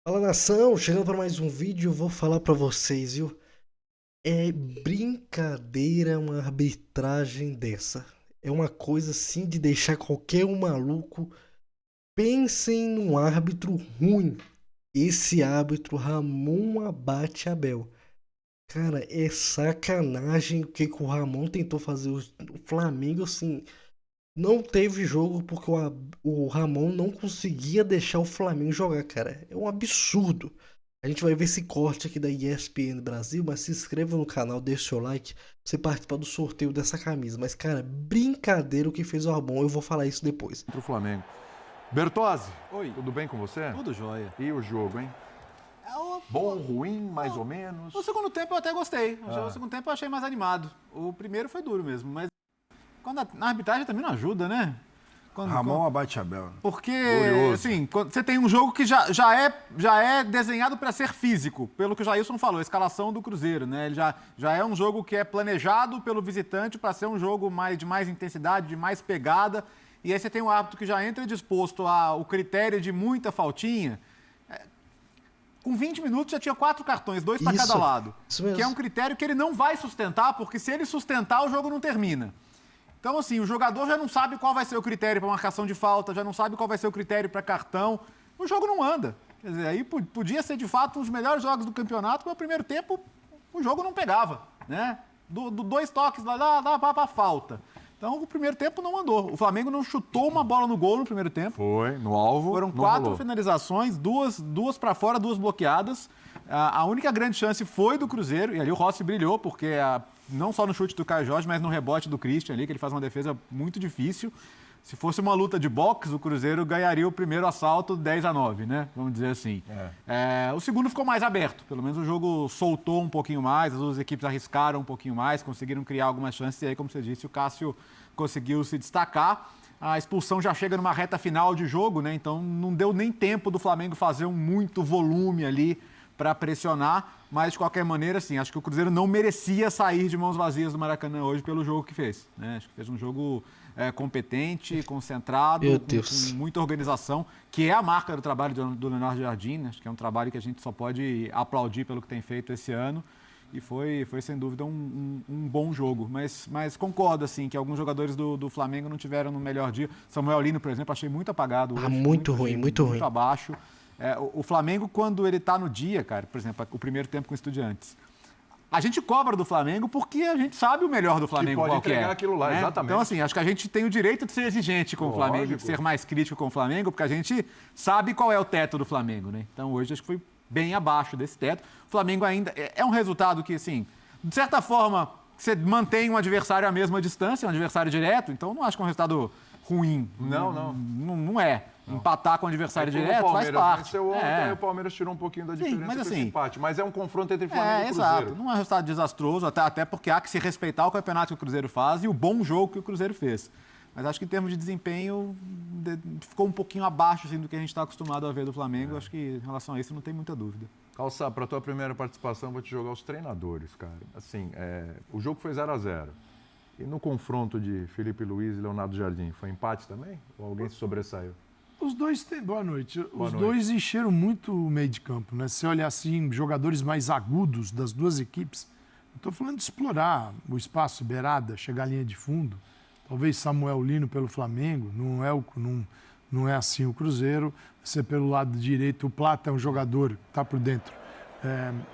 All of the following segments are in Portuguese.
Fala nação, chegando para mais um vídeo, eu vou falar para vocês, viu? É brincadeira uma arbitragem dessa. É uma coisa assim de deixar qualquer um maluco. Pensem num árbitro ruim. Esse árbitro Ramon Abate Abel. Cara, é sacanagem o que o Ramon tentou fazer. O Flamengo, assim, não teve jogo porque o Ramon não conseguia deixar o Flamengo jogar, cara. É um absurdo. A gente vai ver esse corte aqui da ESPN Brasil, mas se inscreva no canal, deixe seu like pra você participar do sorteio dessa camisa. Mas, cara, brincadeira o que fez o Ramon, eu vou falar isso depois. Contra o Flamengo. Bertozzi, Oi. tudo bem com você? Tudo jóia. E o jogo, hein? Bom, ruim, mais ou menos? O segundo tempo eu até gostei. O segundo tempo eu achei mais animado. O primeiro foi duro mesmo, mas quando a arbitragem também não ajuda, né? Ramon Abate Abel. Porque, Glorioso. assim, quando você tem um jogo que já é desenhado para ser físico, pelo que o Jailson falou, a escalação do Cruzeiro, né? Ele já é um jogo que é planejado pelo visitante para ser um jogo de mais intensidade, de mais pegada. E aí você tem um árbitro que já entra disposto ao critério de muita faltinha. Com 20 minutos já tinha 4 cartões, 2 para Isso, cada lado. isso mesmo. Que é um critério que ele não vai sustentar, porque se ele sustentar, o jogo não termina. Então, assim, o jogador já não sabe qual vai ser o critério para marcação de falta, já não sabe qual vai ser o critério para cartão. O jogo não anda. Quer dizer, aí podia ser, de fato, um dos melhores jogos do campeonato, mas no primeiro tempo o jogo não pegava, né? Dois toques lá, dá para falta. Então, o primeiro tempo não andou. O Flamengo não chutou uma bola no gol no primeiro tempo. Foi, no alvo. Foram não 4 rolou. finalizações, duas para fora, 2 bloqueadas. A única grande chance foi do Cruzeiro, e ali o Rossi brilhou, porque não só no chute do Caio Jorge, mas no rebote do Christian ali, que ele faz uma defesa muito difícil. Se fosse uma luta de boxe, o Cruzeiro ganharia o primeiro assalto 10-9, né? Vamos dizer assim. O segundo ficou mais aberto, pelo menos o jogo soltou um pouquinho mais, as duas equipes arriscaram um pouquinho mais, conseguiram criar algumas chances, e aí, como você disse, o Cássio conseguiu se destacar. A expulsão já chega numa reta final de jogo, né? Então não deu nem tempo do Flamengo fazer muito volume ali para pressionar, mas de qualquer maneira, assim, acho que o Cruzeiro não merecia sair de mãos vazias do Maracanã hoje pelo jogo que fez, né? Acho que fez um jogo competente, concentrado, Meu Deus. com muita organização, que é a marca do trabalho do Leonardo Jardim, né? Acho que é um trabalho que a gente só pode aplaudir pelo que tem feito esse ano. E foi sem dúvida, um bom jogo. Mas concordo, assim, que alguns jogadores do Flamengo não tiveram no melhor dia. Samuel Lino, por exemplo, achei muito apagado hoje. Muito ruim, muito ruim. Muito abaixo. O Flamengo, quando ele tá no dia, cara, por exemplo, o primeiro tempo com Estudiantes, a gente cobra do Flamengo porque a gente sabe o melhor do Flamengo pode qual que é. entregar aquilo lá, né? exatamente. Então, assim, acho que a gente tem o direito de ser exigente com o Flamengo, de Lógico. ser mais crítico com o Flamengo, porque a gente sabe qual é o teto do Flamengo, né? Então, hoje, acho que foi bem abaixo desse teto. O Flamengo ainda é um resultado que, assim, de certa forma, você mantém um adversário à mesma distância, um adversário direto, então não acho que é um resultado ruim. Não é. Empatar com o adversário direto faz parte. Venceu ontem, aí o Palmeiras tirou um pouquinho da diferença mas com esse assim, empate. Mas é um confronto entre Flamengo e Cruzeiro. Exato. Não é um resultado desastroso, até porque há que se respeitar o campeonato que o Cruzeiro faz e o bom jogo que o Cruzeiro fez. Mas acho que em termos de desempenho, ficou um pouquinho abaixo assim, do que a gente está acostumado a ver do Flamengo. Acho que em relação a isso não tem muita dúvida. Calçar, para a tua primeira participação, vou te jogar os treinadores, cara. Assim, o jogo foi 0-0. E no confronto de Felipe Luiz e Leonardo Jardim, foi empate também? Ou alguém se sobressaiu? Os dois têm. Boa noite. Boa Os noite. dois encheram muito o meio de campo, né? Se você olhar assim, jogadores mais agudos das duas equipes, eu estou falando de explorar o espaço, beirada, chegar à linha de fundo. Talvez Samuel Lino pelo Flamengo, não é assim o Cruzeiro. Você pelo lado direito, o Plata é um jogador que está por dentro.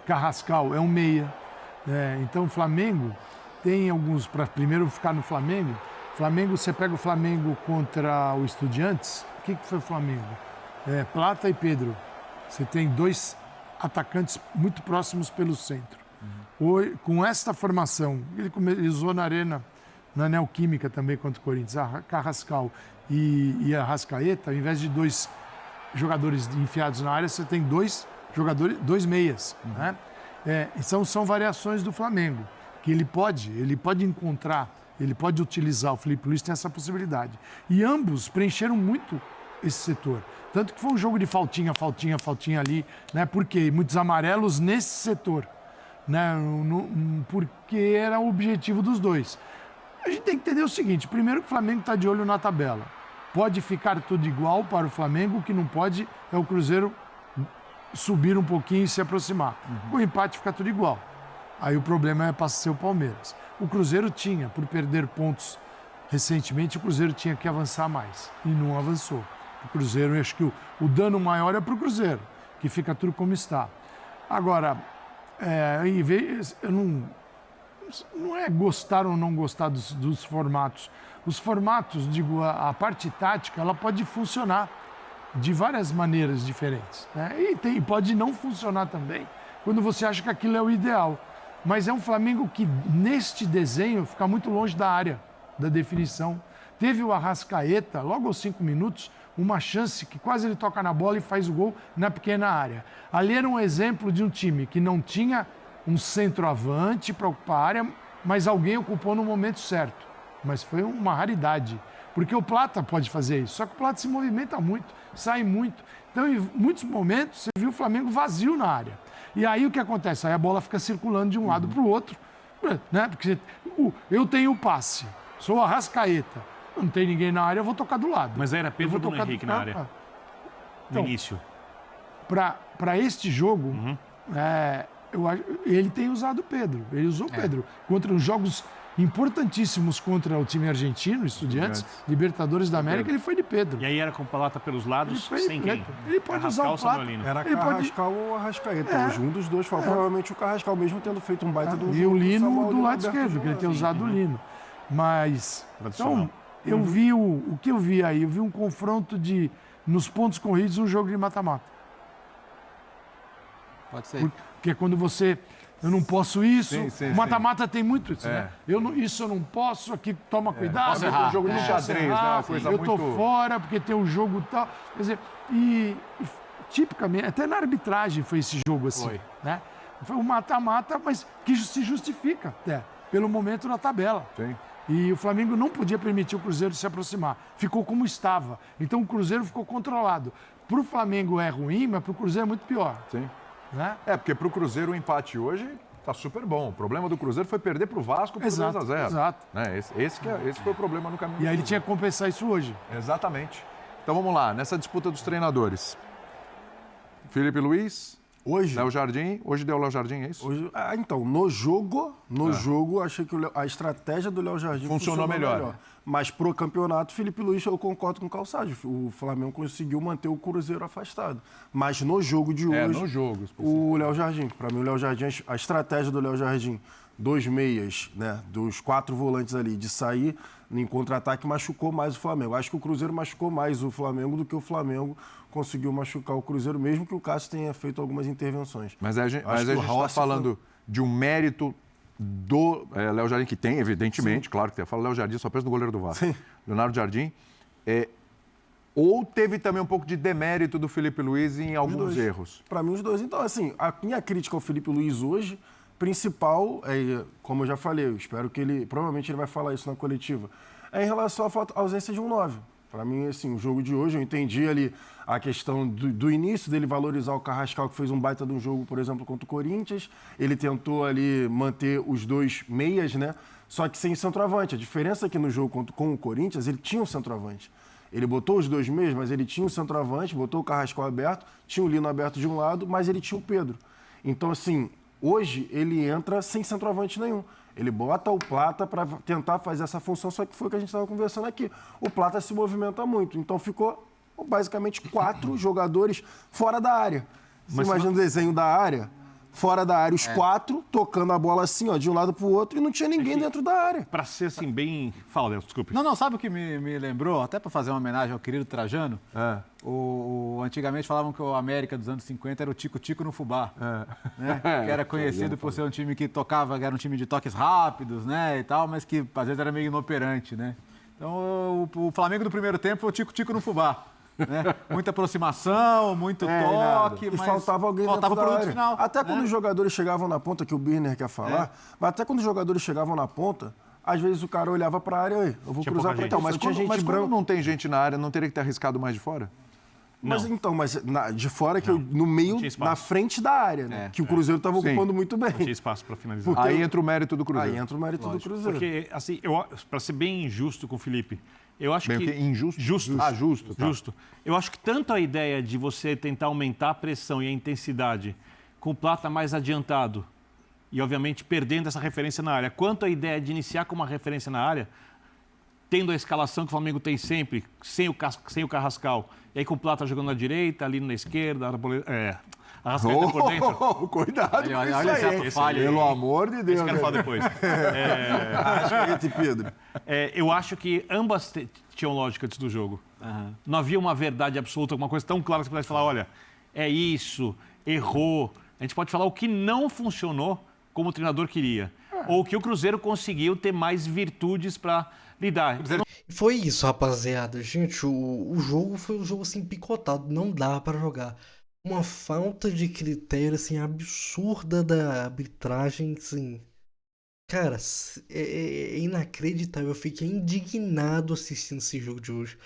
Carrascal é um meia. Então o Flamengo tem alguns, para primeiro ficar no Flamengo, você pega o Flamengo contra o Estudiantes, o que foi o Flamengo? Plata e Pedro. Você tem 2 atacantes muito próximos pelo centro. Com esta formação, ele usou na Arena, na Neoquímica também contra o Corinthians, a Carrascal e a Arrascaeta, ao invés de 2 jogadores enfiados na área, você tem 2 jogadores, 2 meias. Né? São variações do Flamengo, que ele pode encontrar, ele pode utilizar. O Felipe Luiz tem essa possibilidade. E ambos preencheram muito esse setor. Tanto que foi um jogo de faltinha ali, né? Porque muitos amarelos nesse setor, né? Porque era o objetivo dos dois. A gente tem que entender o seguinte: primeiro que o Flamengo está de olho na tabela. Pode ficar tudo igual para o Flamengo, o que não pode é o Cruzeiro subir um pouquinho e se aproximar. O empate fica tudo igual. Aí o problema passa a ser o Palmeiras. O Cruzeiro tinha, por perder pontos recentemente, o Cruzeiro tinha que avançar mais. E não avançou. O Cruzeiro, eu acho que o dano maior é para o Cruzeiro, que fica tudo como está. Agora, eu não é gostar ou não gostar dos formatos. Os formatos, digo, a parte tática, ela pode funcionar de várias maneiras diferentes, né? E pode não funcionar também quando você acha que aquilo é o ideal. Mas é um Flamengo que, neste desenho, fica muito longe da área, da definição. Teve o Arrascaeta, logo aos 5 minutos, uma chance que quase ele toca na bola e faz o gol na pequena área. Ali era um exemplo de um time que não tinha um centroavante para ocupar a área, mas alguém ocupou no momento certo. Mas foi uma raridade, porque o Plata pode fazer isso, só que o Plata se movimenta muito, sai muito. Então, em muitos momentos, você viu o Flamengo vazio na área. E aí o que acontece? Aí a bola fica circulando de um lado para o outro, né? Porque eu tenho o passe, sou o Arrascaeta, não tem ninguém na área, eu vou tocar do lado. Mas aí era Pedro ou Bruno Henrique na área? No Então, início. Para este jogo, ele tem usado o Pedro. Ele usou o Pedro. Contra os jogos importantíssimos contra o time argentino, Estudiantes, Libertadores da América, ele foi de Pedro. E aí era com o Plata pelos lados, sem quem? Ele pode usar o Plata. Era ele Carrascal ou Arrascaeta. Um dos dois foi provavelmente o Carrascal, mesmo tendo feito um baita do jogo. E o Lino Samuel do lado aberto esquerdo, que ele tem usado o Lino. Mas, Tradicional. então, eu vi o que eu vi aí? Eu vi um confronto nos pontos corridos, um jogo de mata-mata. Pode ser. Porque quando você... Eu não posso isso. Sim, O mata-mata tem muito isso, né? Isso eu não posso, aqui toma cuidado. Posso errar. Um jogo de xadrez, né? Uma coisa eu muito... tô fora porque tem um jogo tal. Quer dizer, e tipicamente, até na arbitragem foi esse jogo assim, Foi. né? Foi um mata-mata, mas que se justifica até, pelo momento na tabela. Sim. E o Flamengo não podia permitir o Cruzeiro se aproximar. Ficou como estava. Então o Cruzeiro ficou controlado. Para o Flamengo é ruim, mas para o Cruzeiro é muito pior. Sim. Né? Porque para o Cruzeiro o empate hoje tá super bom. O problema do Cruzeiro foi perder para o Vasco por 2-0. Exato. Né? Esse foi o problema no caminho. E aí ele tinha que compensar isso hoje. Exatamente. Então vamos lá, nessa disputa dos treinadores. Felipe Luiz, Hoje, Léo Jardim. Hoje deu o Léo Jardim, é isso? então, no jogo, achei que a estratégia do Léo Jardim Funcionou melhor. Mas pro campeonato, Felipe Luiz, eu concordo com o Calçado. O Flamengo conseguiu manter o Cruzeiro afastado. Mas no jogo de hoje, no jogo. o Léo Jardim, para mim o Léo Jardim, a estratégia do Léo Jardim, 2 meias, né, dos 4 volantes ali, de sair em contra-ataque, machucou mais o Flamengo. Acho que o Cruzeiro machucou mais o Flamengo do que o Flamengo conseguiu machucar o Cruzeiro, mesmo que o Cássio tenha feito algumas intervenções. Mas a gente está falando de um mérito do Léo Jardim, que tem, evidentemente, claro que tem. Fala Léo Jardim, só pensa no goleiro do Vasco. Sim. Leonardo Jardim. Ou teve também um pouco de demérito do Felipe Luiz em alguns erros? Para mim, os dois. Então, assim, a minha crítica ao Felipe Luiz hoje, principal, como eu já falei, eu espero que provavelmente ele vai falar isso na coletiva, é em relação à ausência de um 9. Para mim, assim, o jogo de hoje, eu entendi ali a questão do início dele valorizar o Carrascal, que fez um baita de um jogo, por exemplo, contra o Corinthians. Ele tentou ali manter os 2 meias, né? Só que sem centroavante. A diferença é que no jogo com o Corinthians, ele tinha um centroavante. Ele botou os 2 meias, mas ele tinha um centroavante, botou o Carrascal aberto, tinha o Lino aberto de um lado, mas ele tinha o Pedro. Então, assim, hoje ele entra sem centroavante nenhum. Ele bota o Plata para tentar fazer essa função, só que foi o que a gente estava conversando aqui. O Plata se movimenta muito, então ficou basicamente 4 jogadores fora da área. Você imagina o desenho da área? Fora da área, os 4 tocando a bola assim, ó, de um lado para o outro, e não tinha ninguém dentro da área. Para ser assim, bem... Fala, Léo, desculpe. Não, sabe o que me lembrou? Até para fazer uma homenagem ao querido Trajano. Antigamente falavam que o América dos anos 50 era o Tico-Tico no fubá. Né? Que era conhecido por ser um time que tocava, que era um time de toques rápidos, né, e tal, mas que às vezes era meio inoperante, né? Então o Flamengo do primeiro tempo foi o Tico-Tico no fubá. Né? Muita aproximação, muito toque, E mas faltava alguém faltava o dentro da produto área. final. Até quando né? os jogadores chegavam na ponta, que o Birner quer falar, mas até quando os jogadores chegavam na ponta, às vezes o cara olhava para a área, eu vou Tinha cruzar pouca para gente. tal, mas tinha gente quando branca. não tem gente na área, não teria que ter arriscado mais de fora? Mas então, de fora, no meio, tinha espaço. na frente da área, né? Que o Cruzeiro estava ocupando muito bem. Não tinha espaço para finalizar. Aí entra o mérito do Cruzeiro. Aí entra o mérito do Cruzeiro. Porque, assim, para ser bem justo com o Felipe, Eu acho Meio que... que injusto? Justo. Ah, justo. Tá. Justo. Eu acho que tanto a ideia de você tentar aumentar a pressão e a intensidade com o Plata mais adiantado e, obviamente, perdendo essa referência na área, quanto a ideia de iniciar com uma referência na área, tendo a escalação que o Flamengo tem sempre, sem o Carrascal, e aí com o Plata jogando na direita, ali na esquerda, a Arrascaeta por dentro. Cuidado Olha, com olha isso aí, essa hein? falha aí. Pelo amor de Deus. Isso eu quero falar depois. Arrascaeta e Pedro. Eu acho que ambas tinham lógica antes do jogo. Não havia uma verdade absoluta, uma coisa tão clara que você pudesse falar, olha, é isso, errou. A gente pode falar o que não funcionou como o treinador queria. Ou que o Cruzeiro conseguiu ter mais virtudes para lidar. Foi isso, rapaziada. Gente, o jogo foi um jogo assim picotado, não dá pra jogar. Uma falta de critério assim absurda da arbitragem, assim. Cara, é inacreditável. Eu fiquei indignado assistindo esse jogo de hoje.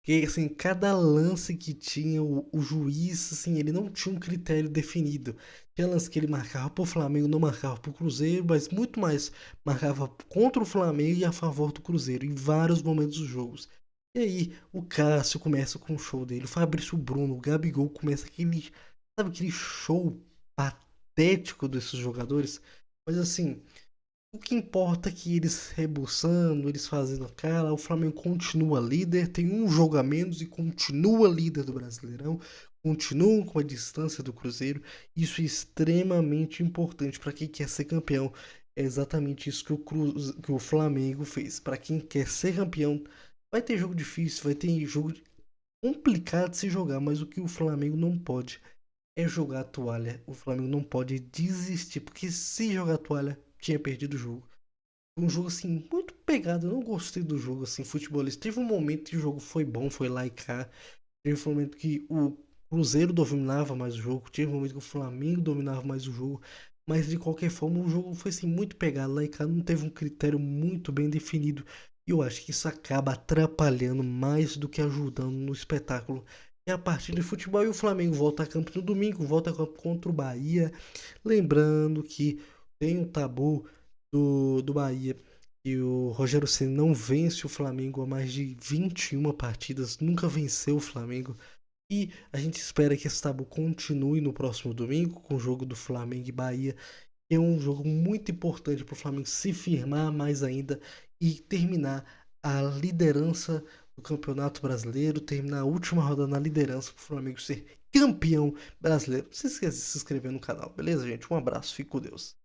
Porque assim, cada lance que tinha o juiz, assim, ele não tinha um critério definido. Tinha lance que ele marcava pro Flamengo, não marcava pro Cruzeiro, mas muito mais marcava contra o Flamengo e a favor do Cruzeiro em vários momentos dos jogos. E aí, o Cássio começa com o show dele, o Fabrício Bruno, o Gabigol começa aquele show patético desses jogadores. Mas assim, o que importa é que eles rebuçando, eles fazendo a cara, o Flamengo continua líder, tem um jogo a menos e continua líder do Brasileirão, continua com a distância do Cruzeiro. Isso é extremamente importante para quem quer ser campeão. É exatamente isso que o Flamengo fez. Para quem quer ser campeão, vai ter jogo difícil, vai ter jogo complicado de se jogar, mas o que o Flamengo não pode é jogar a toalha. O Flamengo não pode desistir, porque se jogar a toalha, tinha perdido o jogo. Um jogo assim, muito pegado. Eu não gostei do jogo assim, futebolista. Teve um momento que o jogo foi bom, foi lá e cá. Teve um momento que o Cruzeiro dominava mais o jogo. Teve um momento que o Flamengo dominava mais o jogo. Mas de qualquer forma, o jogo foi assim, muito pegado lá e cá. Não teve um critério muito bem definido. E eu acho que isso acaba atrapalhando mais do que ajudando no espetáculo. E a partida de futebol, e o Flamengo volta a campo no domingo, volta a campo contra o Bahia. Lembrando que tem um tabu do Bahia e o Rogério Ceni não vence o Flamengo há mais de 21 partidas, nunca venceu o Flamengo. E a gente espera que esse tabu continue no próximo domingo com o jogo do Flamengo e Bahia. É um jogo muito importante para o Flamengo se firmar mais ainda e terminar a liderança do Campeonato Brasileiro, terminar a última rodada na liderança para o Flamengo ser campeão brasileiro. Não se esqueça de se inscrever no canal, beleza, gente? Um abraço, fique com Deus.